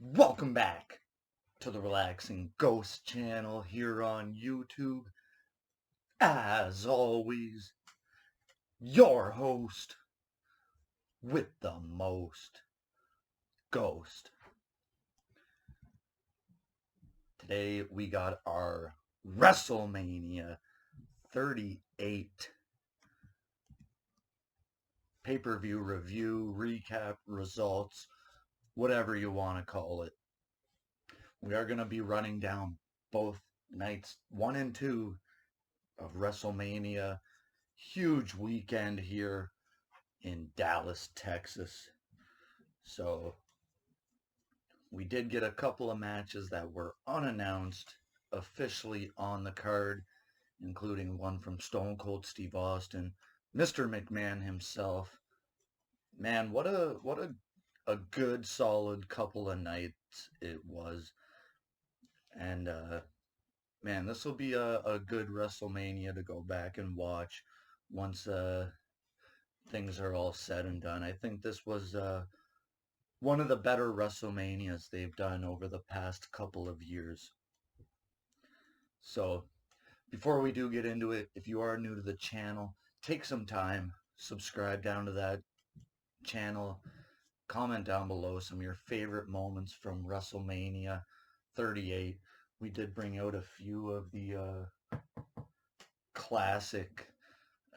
Welcome back to the Relaxing Ghost channel here on YouTube. As always, your host with the most, Ghost. Today we got our WrestleMania 38 pay-per-view review, recap, results, whatever you want to call it. We are going to be running down both nights 1 and 2 of WrestleMania. Huge weekend here in Dallas, Texas. So we did get a couple of matches that were unannounced officially on the card, including one from Stone Cold Steve Austin, Mr. McMahon himself. Man, what a good solid couple of nights it was. And man, this will be a good WrestleMania to go back and watch once things are all said and done. I think this was one of the better WrestleManias they've done over the past couple of years. So before we do get into it, if you are new to the channel, take some time, subscribe down to that channel, comment down below some of your favorite moments from WrestleMania 38. We did bring out a few of the classic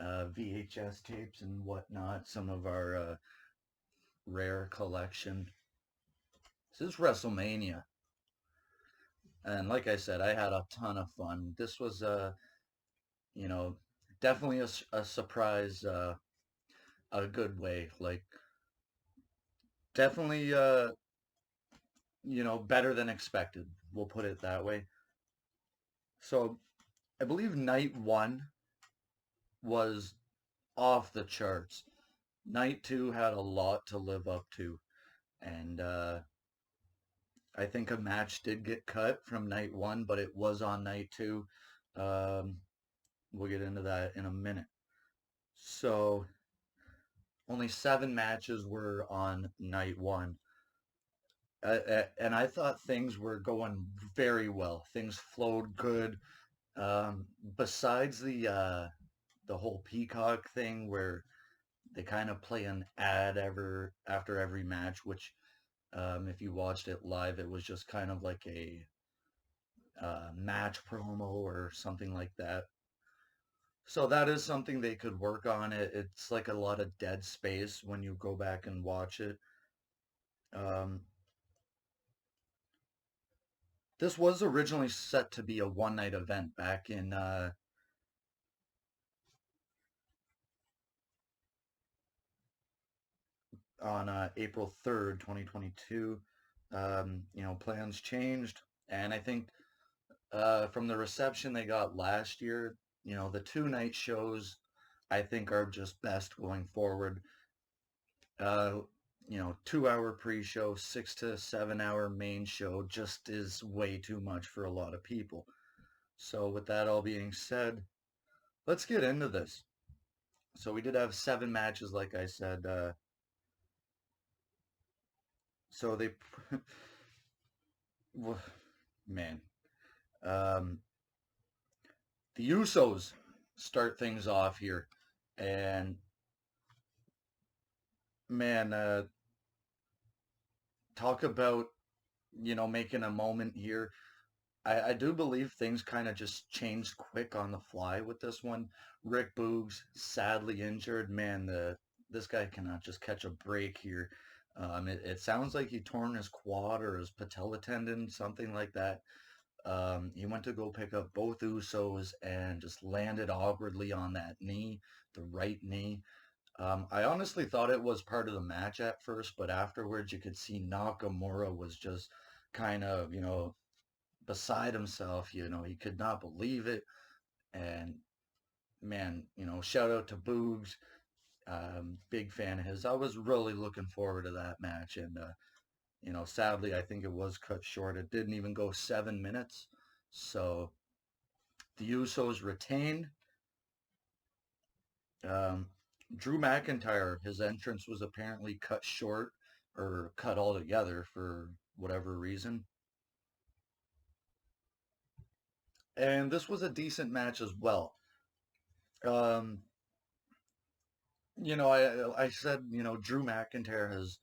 VHS tapes and whatnot, some of our rare collection. This is WrestleMania. And like I said, I had a ton of fun. This was, you know, definitely a surprise, a good way. Like, definitely, better than expected. We'll put it that way. So, I believe night one was off the charts. Night two had a lot to live up to. And, I think a match did get cut from night one, but it was on night two. Um, we'll get into that in a minute. So, only 7 matches were on night one. And I thought things were going very well. Things flowed good. Besides the whole Peacock thing where they kind of play an ad after every match, which if you watched it live, it was just kind of like a match promo or something like that. So that is something they could work on. It's like a lot of dead space when you go back and watch it. Um, this was originally set to be a one-night event back in on April 3rd, 2022. Plans changed, and I think from the reception they got last year, the two-night shows I think are just best going forward. Uh, 2 hour pre-show, 6 to 7 hour main show just is way too much for a lot of people. So with that all being said, let's get into this. So we did have 7 matches, like I said. So they, man, um, the Usos start things off here, and man, talk about making a moment here. I do believe things kind of just changed quick on the fly with this one. Rick Boogs, sadly injured. Man, this guy cannot just catch a break here. It sounds like he torn his quad or his patella tendon, something like that. He went to go pick up both Usos and just landed awkwardly on that knee, the right knee. I honestly thought it was part of the match at first, but afterwards you could see Nakamura was just kind of, beside himself. He could not believe it. And man, shout out to Boogs. Big fan of his. I was really looking forward to that match. And, sadly, I think it was cut short. It didn't even go 7 minutes. So the Usos retained. Um, Drew McIntyre, his entrance was apparently cut short or cut altogether for whatever reason. And this was a decent match as well. Um, I said, Drew McIntyre has,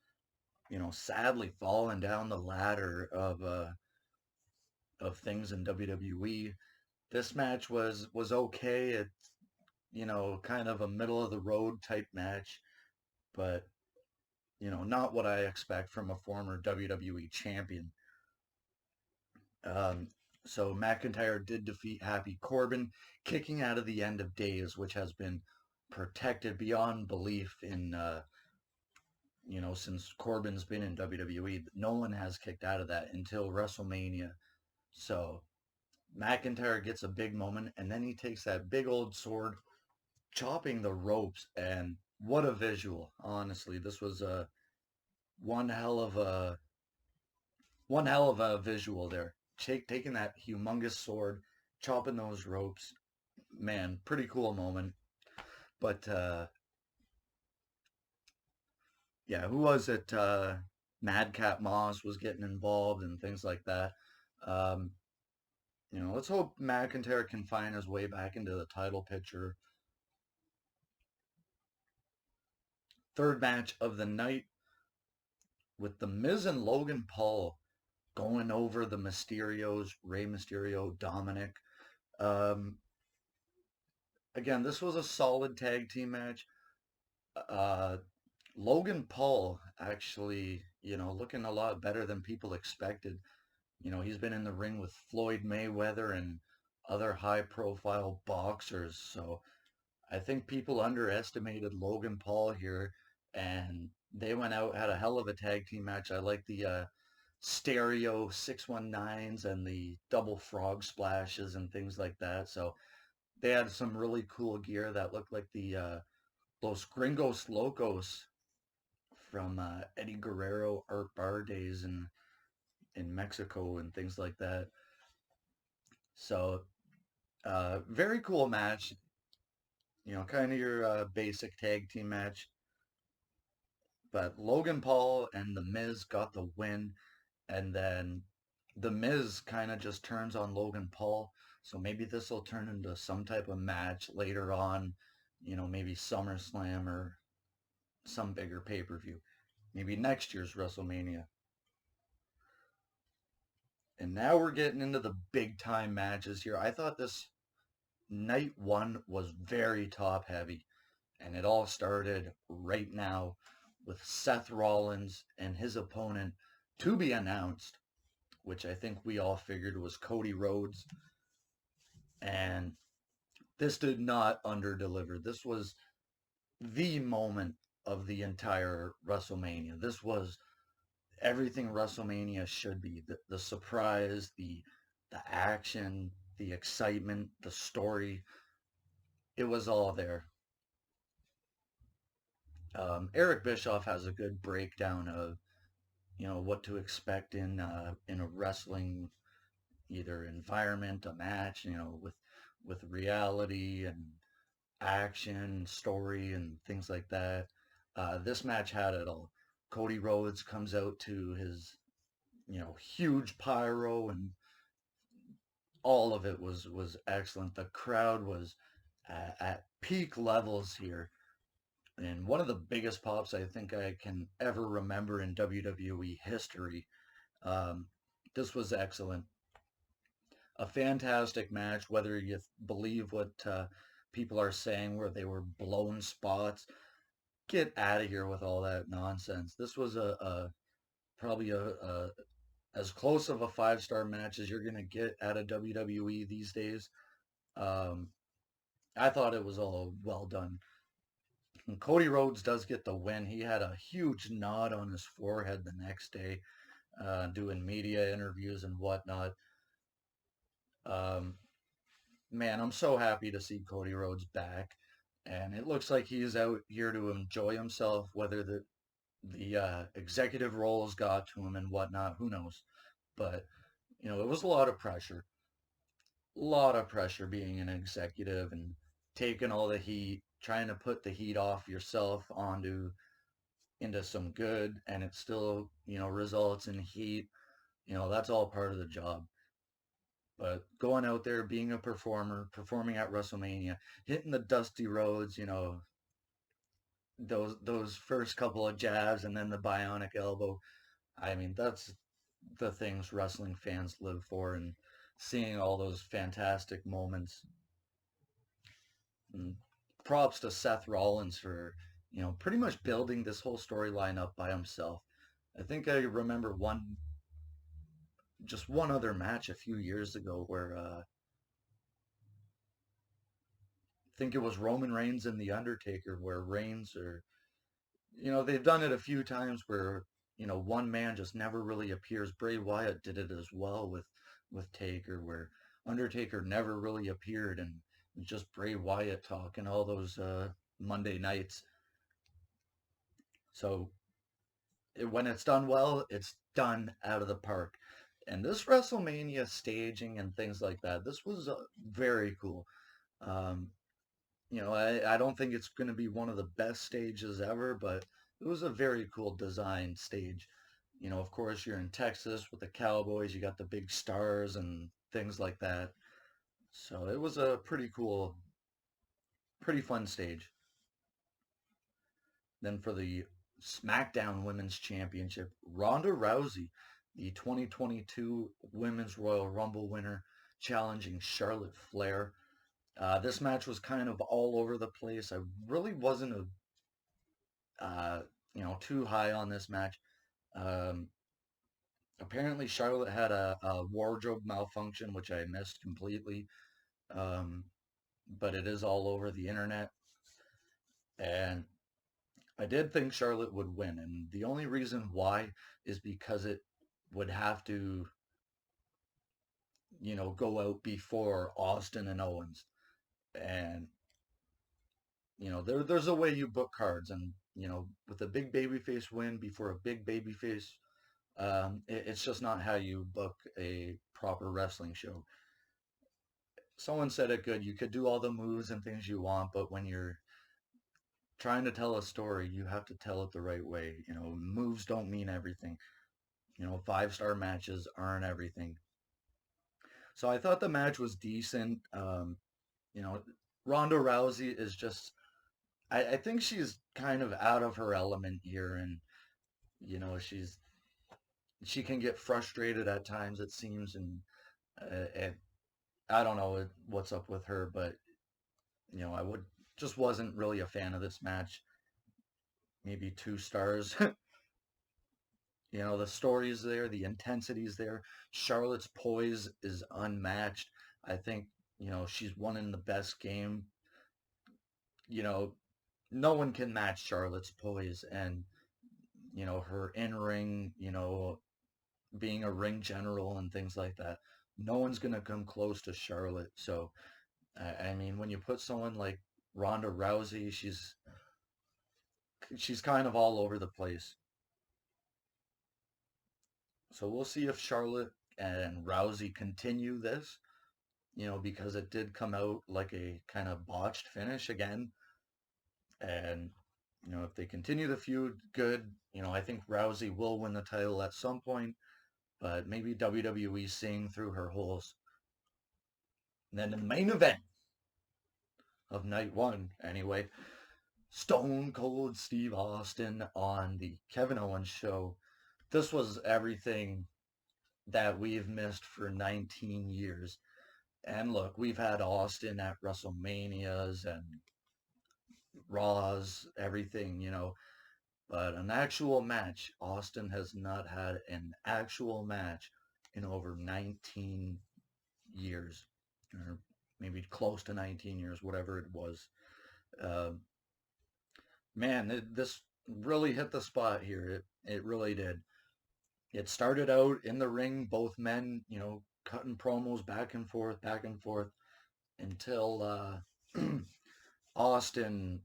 sadly fallen down the ladder of things in WWE. This match was okay. It's, kind of a middle of the road type match, but not what I expect from a former WWE champion. Um, so McIntyre did defeat Happy Corbin, kicking out of the end of days, which has been protected beyond belief in, since Corbin's been in WWE. No one has kicked out of that until WrestleMania. So McIntyre gets a big moment, and then he takes that big old sword, chopping the ropes, and what a visual! Honestly, this was a one hell of a one hell of a visual there. Taking that humongous sword, chopping those ropes, man, pretty cool moment. But yeah, who was it? Madcap Moss was getting involved and things like that. Um, let's hope McIntyre can find his way back into the title picture. Third match of the night with The Miz and Logan Paul going over the Mysterios, Rey Mysterio, Dominic. Um, again, this was a solid tag team match. Uh, Logan Paul actually, looking a lot better than people expected. He's been in the ring with Floyd Mayweather and other high profile boxers. So I think people underestimated Logan Paul here, and they went out, had a hell of a tag team match. I like the stereo 619s and the double frog splashes and things like that. So they had some really cool gear that looked like the Los Gringos Locos from Eddie Guerrero Art Bar days in Mexico and things like that. So very cool match. Kind of your basic tag team match. But Logan Paul and The Miz got the win, and then The Miz kind of just turns on Logan Paul. So maybe this will turn into some type of match later on, maybe SummerSlam or some bigger pay-per-view. Maybe next year's WrestleMania. And now we're getting into the big time matches here. I thought this night one was very top heavy, and it all started right now with Seth Rollins and his opponent to be announced, which I think we all figured was Cody Rhodes. And this did not underdeliver. This was the moment of the entire WrestleMania. This was everything WrestleMania should be. The surprise, the action, the excitement, the story. It was all there. Eric Bischoff has a good breakdown of what to expect in a wrestling either environment, a match, with reality and action, story, and things like that. This match had it all. Cody Rhodes comes out to his huge pyro, and all of it was excellent. The crowd was at peak levels here, and one of the biggest pops I think I can ever remember in WWE history. Um, this was excellent. A fantastic match, whether you believe what people are saying where they were blown spots. Get out of here with all that nonsense. This was probably a as close of a 5-star match as you're going to get out of WWE these days. Um, I thought it was all well done. And Cody Rhodes does get the win. He had a huge knot on his forehead the next day, doing media interviews and whatnot. Um, man, I'm so happy to see Cody Rhodes back. And it looks like he's out here to enjoy himself, whether the executive roles got to him and whatnot, who knows? But, it was a lot of pressure being an executive and taking all the heat, trying to put the heat off yourself onto into some good, and it still, results in heat. That's all part of the job. But going out there, being a performer, performing at WrestleMania, hitting the dusty roads, those first couple of jabs and then the bionic elbow. I mean, that's the things wrestling fans live for, and seeing all those fantastic moments. And props to Seth Rollins for, pretty much building this whole storyline up by himself. I think I remember just one other match a few years ago where I think it was Roman Reigns and The Undertaker, where Reigns or they've done it a few times where one man just never really appears. Bray Wyatt did it as well with Taker, where Undertaker never really appeared, and just Bray Wyatt talking all those Monday nights. So when it's done well, it's done out of the park. And this WrestleMania staging and things like that, this was very cool. Um, I don't think it's going to be one of the best stages ever, but it was a very cool design stage. Of course, you're in Texas with the Cowboys, you got the big stars and things like that. So it was a pretty cool, pretty fun stage. Then for the SmackDown Women's Championship, Ronda Rousey, the 2022 Women's Royal Rumble winner, challenging Charlotte Flair. This match was kind of all over the place. I really wasn't too high on this match. Um, Apparently, Charlotte had a wardrobe malfunction, which I missed completely. Um, but it is all over the internet. And I did think Charlotte would win. And the only reason why is because it would have to, go out before Austin and Owens. And, there's a way you book cards. And, with a big babyface win before a big babyface, it's just not how you book a proper wrestling show. Someone said it good. You could do all the moves and things you want, but when you're trying to tell a story, you have to tell it the right way. Moves don't mean everything. 5-star matches aren't everything. So I thought the match was decent. You know, Ronda Rousey is just, I think she's kind of out of her element here, and you know, she can get frustrated at times, it seems, and I don't know what's up with her, but I would just wasn't really a fan of this match. Maybe 2 stars. The story is there, the intensity is there. Charlotte's poise is unmatched. I think, she's one in the best game. You know, no one can match Charlotte's poise and, her in-ring, being a ring general and things like that. No one's going to come close to Charlotte. So, I mean, when you put someone like Ronda Rousey, she's kind of all over the place. So we'll see if Charlotte and Rousey continue this, because it did come out like a kind of botched finish again. And, if they continue the feud, good. I think Rousey will win the title at some point, but maybe WWE seeing through her holes. And then the main event of night one, anyway, Stone Cold Steve Austin on the Kevin Owens show. This was everything that we've missed for 19 years. And look, we've had Austin at WrestleManias and Raws, everything, but an actual match, Austin has not had an actual match in over 19 years, or maybe close to 19 years, whatever it was. Uh, Man, this really hit the spot here. It really did. It started out in the ring, both men, cutting promos back and forth, until Austin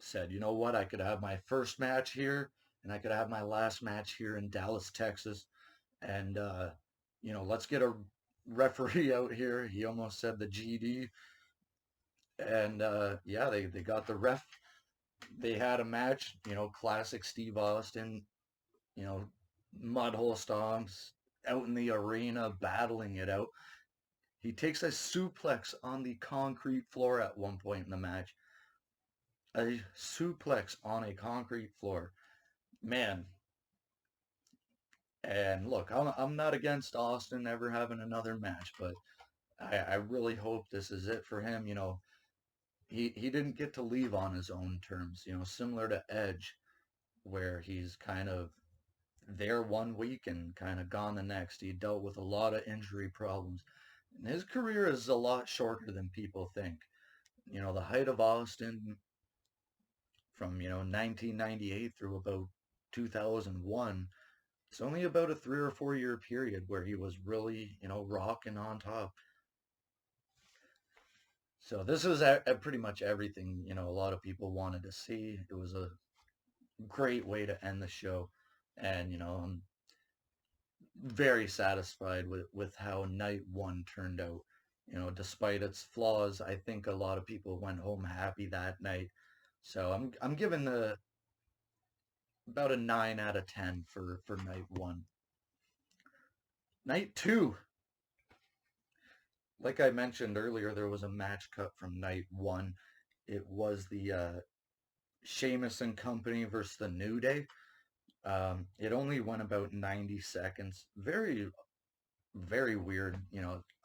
said, you know what, I could have my first match here, and I could have my last match here in Dallas, Texas, and, let's get a referee out here. He almost said the GD, and yeah, they got the ref. They had a match, classic Steve Austin, you know, mud hole stomps, out in the arena battling it out. He takes a suplex on the concrete floor at one point in the match. A suplex on a concrete floor. Man, and look, I'm not against Austin ever having another match, but I really hope this is it for him. He didn't get to leave on his own terms, similar to Edge, where he's kind of there one week and kind of gone the next. He dealt with a lot of injury problems. And his career is a lot shorter than people think. The height of Austin from, 1998 through about 2001, it's only about a 3 or 4 year period where he was really, rocking on top. So this is pretty much everything, a lot of people wanted to see. It was a great way to end the show. And, I'm very satisfied with how night one turned out. Despite its flaws, I think a lot of people went home happy that night. So I'm giving about a 9 out of 10 for night one. Night two, like I mentioned earlier, there was a match cut from night one. It was the Sheamus and Company versus the New Day. It only went about 90 seconds. Very, very weird.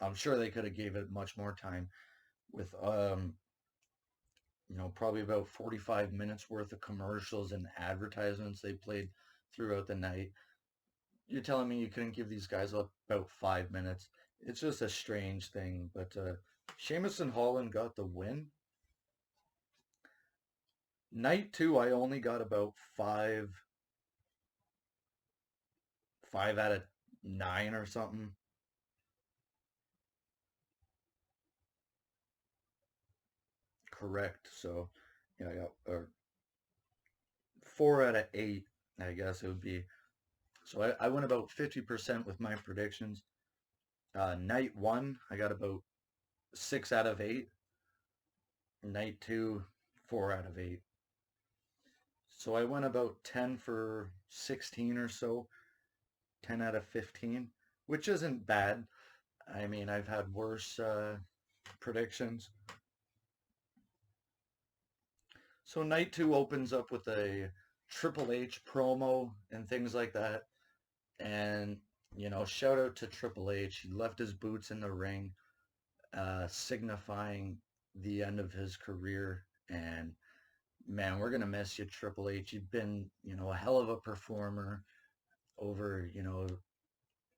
I'm sure they could have gave it much more time with, probably about 45 minutes worth of commercials and advertisements they played throughout the night. You're telling me you couldn't give these guys about 5 minutes? It's just a strange thing. But Sheamus and Holland got the win. Night two, I only got about 5 out of 9 or something. Correct. So, yeah, I got 4 out of 8, I guess it would be. So I went about 50% with my predictions. Night one, I got about 6 out of 8. Night two, 4 out of 8. So I went about 10 for 16 or so, 10 out of 15, which isn't bad. I mean, I've had worse predictions. So night two opens up with a Triple H promo and things like that. And, shout out to Triple H. He left his boots in the ring, signifying the end of his career. And, man, we're going to miss you, Triple H. You've been, a hell of a performer over,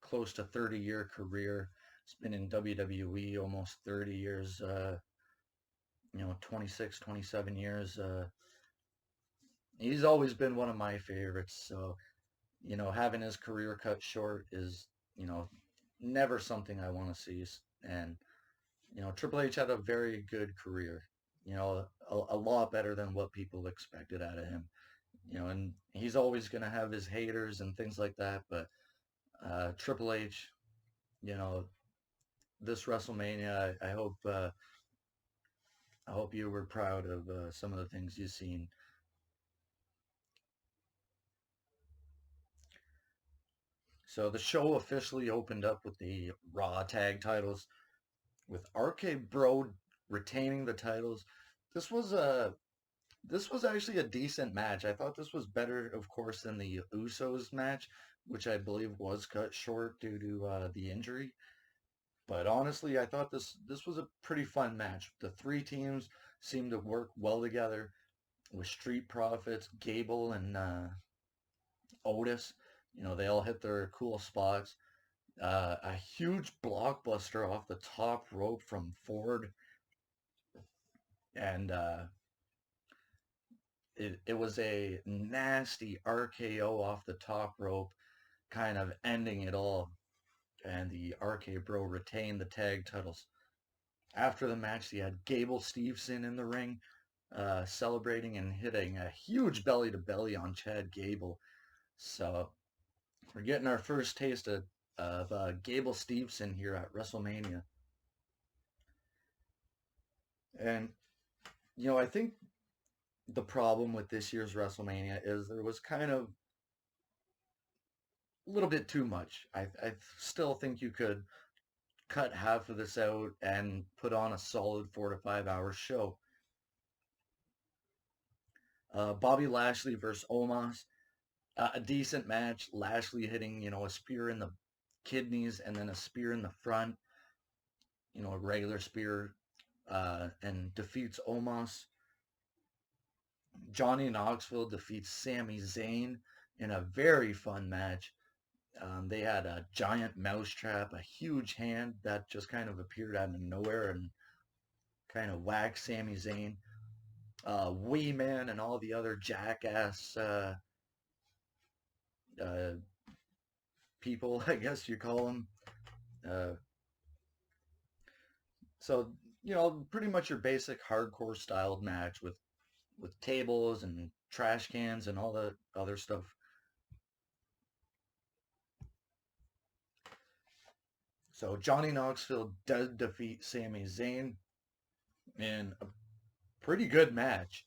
close to 30-year career. It's been in WWE almost 30 years, 26, 27 years. He's always been one of my favorites. So, having his career cut short is, never something I want to see. And, Triple H had a very good career, a lot better than what people expected out of him. And he's always going to have his haters and things like that. But Triple H, you know, this WrestleMania, I hope you were proud of some of the things you've seen. So the show officially opened up with the Raw tag titles, with RK Bro retaining the titles. This was a this was actually a decent match. I thought this was better, of course, than the Usos match, which I believe was cut short due to the injury. But honestly, I thought this was a pretty fun match. The three teams seemed to work well together with Street Profits, Gable, and Otis. They all hit their cool spots. A huge blockbuster off the top rope from Ford, and it was a nasty RKO off the top rope, kind of ending it all. And the RK Bro retained the tag titles. After the match, he had Gable Steveson in the ring, celebrating and hitting a huge belly to belly on Chad Gable. So we're getting our first taste of Gable Steveson here at WrestleMania. And, I think the problem with this year's WrestleMania is there was kind of a little bit too much. I still think you could cut half of this out and put on a solid 4 to 5 hour show. Bobby Lashley versus Omas. A decent match. Lashley hitting, a spear in the kidneys and then a spear in the front. A regular spear, and defeats Omos. Johnny Knoxville defeats Sami Zayn in a very fun match. They had a giant mousetrap, a huge hand that just kind of appeared out of nowhere and kind of whacked Sami Zayn. Wee Man and all the other jackass uh, people, I guess you call them. Uh, so, pretty much your basic hardcore styled match with tables and trash cans and all the other stuff. So Johnny Knoxville does defeat Sami Zayn in a pretty good match.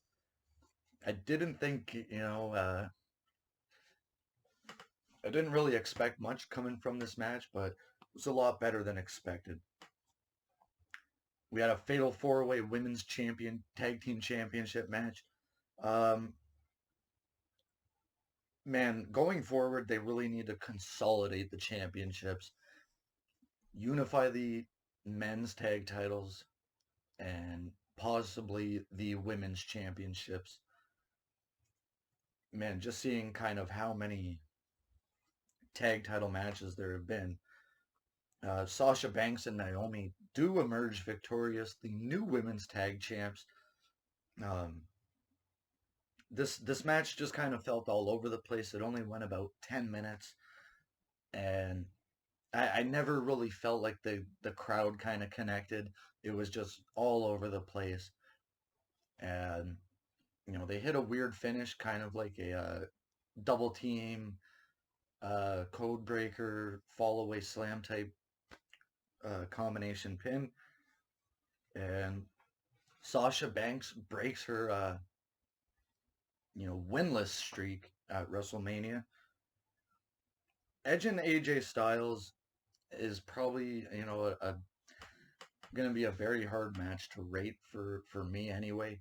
I didn't think, I didn't really expect much coming from this match, but it was a lot better than expected. We had a fatal four-way women's tag team championship match. Um, Man, going forward, they really need to consolidate the championships, unify the men's tag titles, and possibly the women's championships. Man, just seeing kind of how many tag title matches there have been. Sasha Banks and Naomi do emerge victorious, the new women's tag champs. Um, this match just kind of felt all over the place. It only went about 10 minutes, and I never really felt like the crowd kind of connected. It was just all over the place, and they hit a weird finish, kind of like a double team, code breaker, fall away slam type combination pin, and Sasha Banks breaks her winless streak at WrestleMania. Edge and AJ Styles is probably going to be a very hard match to rate for me anyway.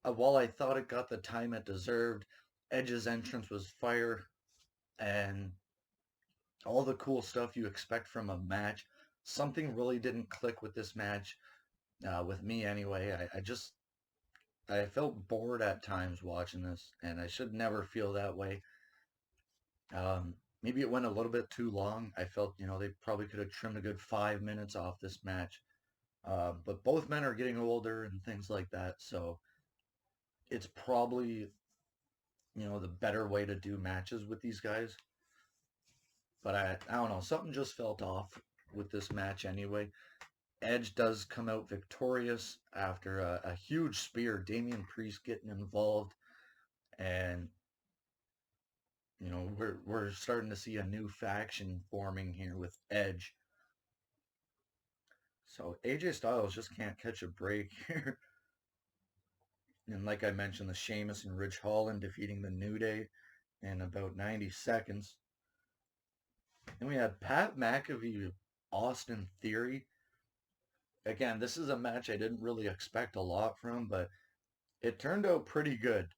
While I thought it got the time it deserved, Edge's entrance was fire, and all the cool stuff you expect from a match. Something really didn't click with this match, with me anyway. I felt bored at times watching this, and I should never feel that way. Maybe it went a little bit too long. I felt, they probably could have trimmed a good 5 minutes off this match. But both men are getting older and things like that, so it's probably, the better way to do matches with these guys. But I don't know, something just felt off with this match anyway. Edge does come out victorious after a huge spear. Damian Priest getting involved, and we're starting to see a new faction forming here with Edge. So AJ Styles just can't catch a break here. And like I mentioned, the Sheamus and Ridge Holland defeating the New Day in about 90 seconds. And we had Pat McAfee, Austin Theory. Again, this is a match I didn't really expect a lot from, but it turned out pretty good.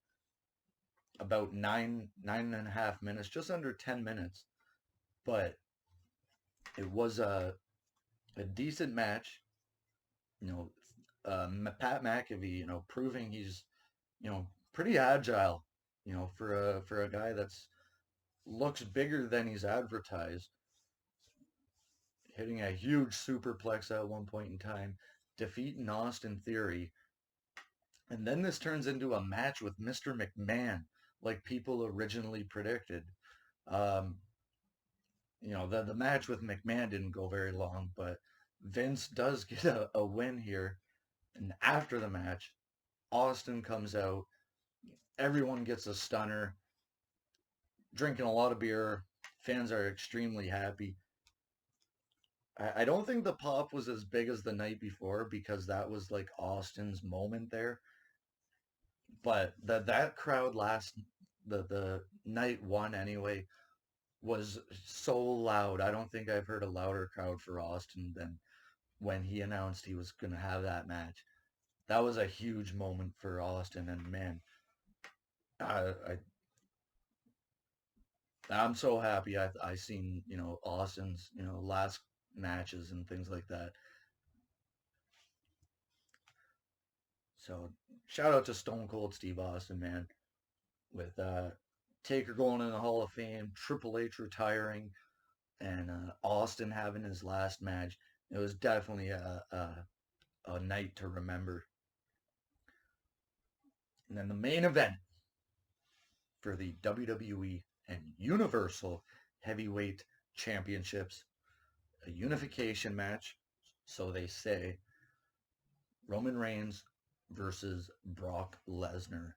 About nine and a half minutes, just under 10 minutes. But it was a decent match. Pat McAfee, proving he's, pretty agile, for a guy that's looks bigger than he's advertised. Hitting a huge superplex at one point in time, defeating Austin Theory. And then this turns into a match with Mr. McMahon, like people originally predicted. Um, the match with McMahon didn't go very long, but Vince does get a win here. And after the match, Austin comes out. Everyone gets a stunner. Drinking a lot of beer. Fans are extremely happy. I don't think the pop was as big as the night before because that was like Austin's moment there. But that crowd the night one anyway was so loud. I don't think I've heard a louder crowd for Austin than when he announced he was going to have that match. That was a huge moment for Austin, and man, I I'm so happy I seen Austin's last matches and things like that. So shout out to Stone Cold Steve Austin, man, with Taker going in the Hall of Fame, Triple H retiring, and Austin having his last match. It was definitely a night to remember. And then the main event for the WWE and Universal Heavyweight Championships, a unification match, so they say. Roman Reigns versus Brock Lesnar.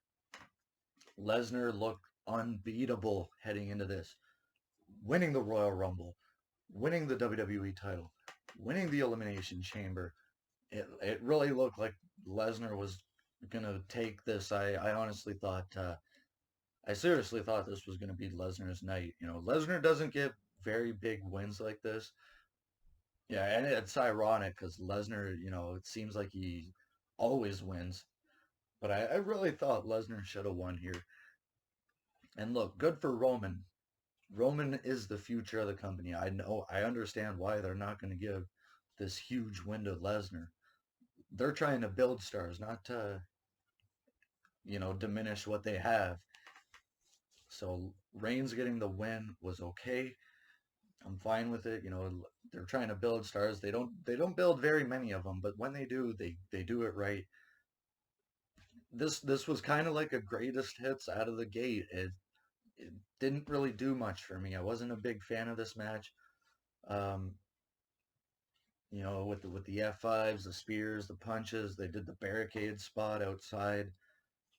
Lesnar looked unbeatable heading into this, winning the Royal Rumble, winning the WWE title, winning the Elimination Chamber. It really looked like Lesnar was gonna take this. I honestly thought, I seriously thought this was gonna be Lesnar's night. Lesnar doesn't get very big wins like this. Yeah, and it's ironic because Lesnar, it seems like he always wins. But I really thought Lesnar should have won here. And look, good for Roman. Roman is the future of the company. I understand why they're not going to give this huge win to Lesnar. They're trying to build stars, not to, diminish what they have. So Reigns getting the win was okay. I'm fine with it. They're trying to build stars. They don't build very many of them, but when they do, they do it right. This was kind of like a greatest hits out of the gate. It didn't really do much for me. I wasn't a big fan of this match. Um, with the F5s, the spears, the punches, they did the barricade spot outside.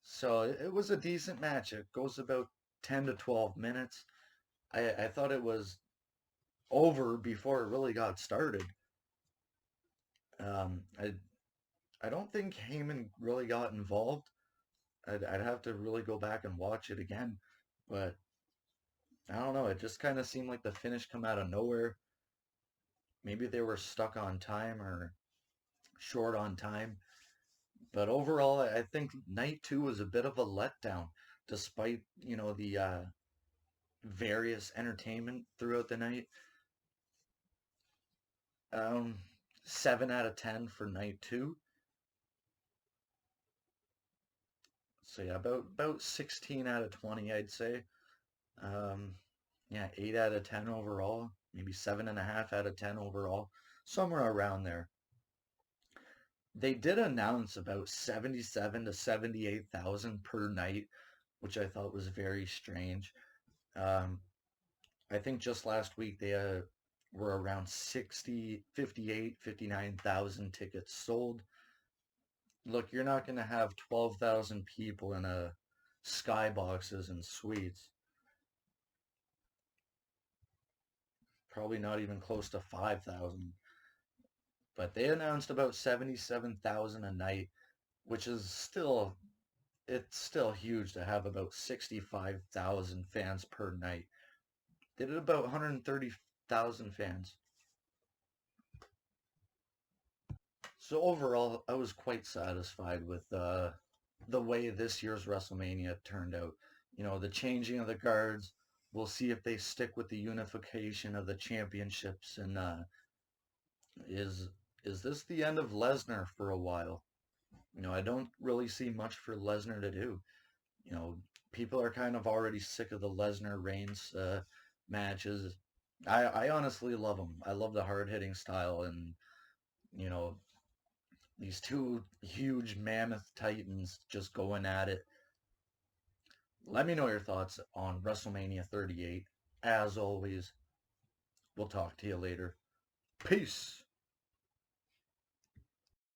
So it was a decent match. It goes about 10 to 12 minutes. I thought it was over before it really got started. Um, I I don't think Heyman really got involved. I'd have to really go back and watch it again, but I don't know. It just kind of seemed like the finish come out of nowhere. Maybe they were stuck on time or short on time. But overall, I think night two was a bit of a letdown, despite, the various entertainment throughout the night. Um, 7 out of 10 for night two. So yeah, about 16 out of 20, I'd say. Um, yeah, 8 out of 10 overall, maybe 7.5 out of 10 overall, somewhere around there. They did announce about 77 to 78,000 per night, which I thought was very strange. Um, I think just last week they were around 60, 58, 59,000 tickets sold. Look, you're not going to have 12,000 people in a skyboxes and suites. Probably not even close to 5,000. But they announced about 77,000 a night, which is it's still huge to have about 65,000 fans per night. They did about 130,000 fans. So overall, I was quite satisfied with the way this year's WrestleMania turned out. The changing of the guards. We'll see if they stick with the unification of the championships. And is is this the end of Lesnar for a while? I don't really see much for Lesnar to do. You know, People are kind of already sick of the Lesnar Reigns matches. I honestly love them. I love the hard hitting style, and you know these two huge mammoth titans just going at it. Let me know your thoughts on WrestleMania 38. As always, we'll talk to you later. Peace.